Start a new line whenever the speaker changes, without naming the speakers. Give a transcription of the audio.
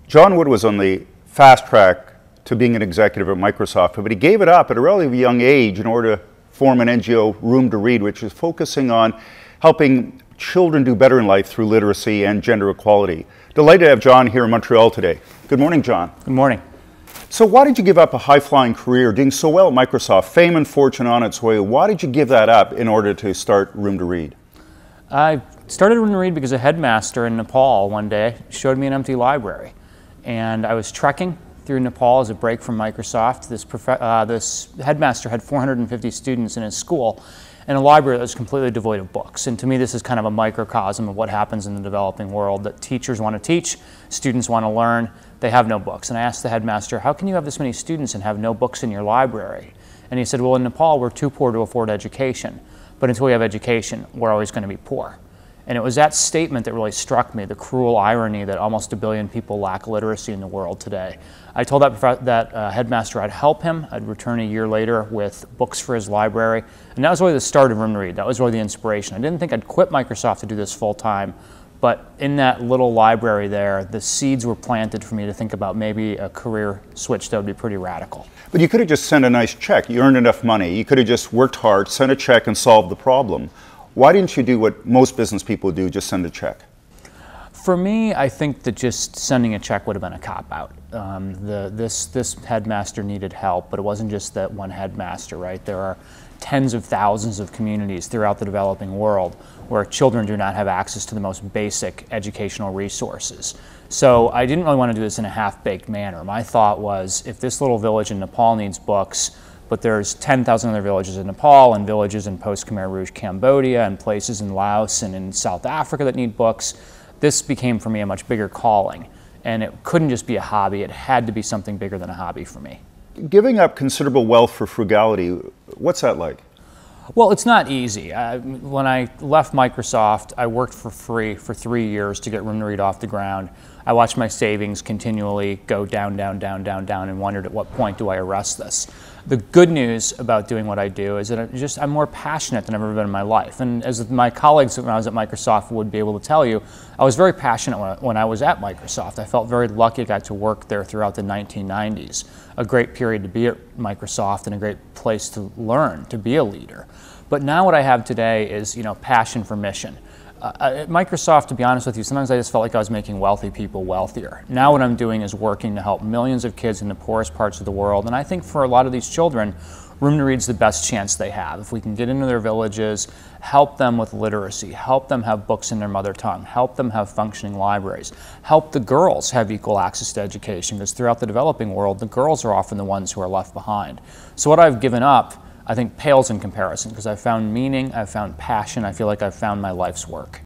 John Wood was on the fast track to being an executive at Microsoft, but he gave it up at a relatively young age in order to form an NGO, Room to Read, which is focusing on helping children do better in life through literacy and gender equality. Delighted to have John here in Montreal today. Good morning, John.
Good morning. So
why did you give up a high-flying career, doing so well at Microsoft, fame and fortune on its way? Why did you give that up in order to start Room to Read?
I started Room to Read because a headmaster in Nepal one day showed me an empty library. And I was trekking through Nepal as a break from Microsoft. This headmaster had 450 students in his school and a library that was completely devoid of books. And to me, this is kind of a microcosm of what happens in the developing world, that teachers want to teach, students want to learn, they have no books. And I asked the headmaster, how can you have this many students and have no books in your library? And he said, well, in Nepal, we're too poor to afford education. But until we have education, we're always going to be poor. And it was that statement that really struck me, the cruel irony that almost 1 billion people lack literacy in the world today. I told that headmaster I'd help him. I'd return a year later with books for his library. And that was really the start of Room to Read. That was really the inspiration. I didn't think I'd quit Microsoft to do this full time, but in that little library there, the seeds were planted for me to think about maybe a career switch that would be pretty radical.
But you could have just sent a nice check. You earned enough money. You could have just worked hard, sent a check, and solved the problem. Why didn't you do what most business people do, just send a check?
For me, I think that just sending a check would have been a cop-out. This headmaster needed help, but it wasn't just that one headmaster, right? There are tens of thousands of communities throughout the developing world where children do not have access to the most basic educational resources. So I didn't really want to do this in a half-baked manner. My thought was, if this little village in Nepal needs books, but there's 10,000 other villages in Nepal and villages in post-Khmer Rouge Cambodia and places in Laos and in South Africa that need books, this became for me a much bigger calling. And it couldn't just be a hobby, it had to be something bigger than a hobby for me.
Giving up considerable wealth for frugality, what's that like?
Well, it's not easy. When I left Microsoft, I worked for free for 3 years to get Room to Read off the ground. I watched my savings continually go down, down, down, down, down, and wondered at what point do I arrest this. The good news about doing what I do is that I'm more passionate than I've ever been in my life. And as my colleagues when I was at Microsoft would be able to tell you, I was very passionate when I was at Microsoft. I felt very lucky I got to work there throughout the 1990s. A great period to be at Microsoft and a great place to learn, to be a leader. But now what I have today is, passion for mission. At Microsoft, to be honest with you, sometimes I just felt like I was making wealthy people wealthier. Now what I'm doing is working to help millions of kids in the poorest parts of the world, and I think for a lot of these children, Room to Read's the best chance they have. If we can get into their villages, help them with literacy, help them have books in their mother tongue, help them have functioning libraries, help the girls have equal access to education, because throughout the developing world, the girls are often the ones who are left behind. So what I've given up, I think, pales in comparison, because I've found meaning, I've found passion, I feel like I've found my life's work.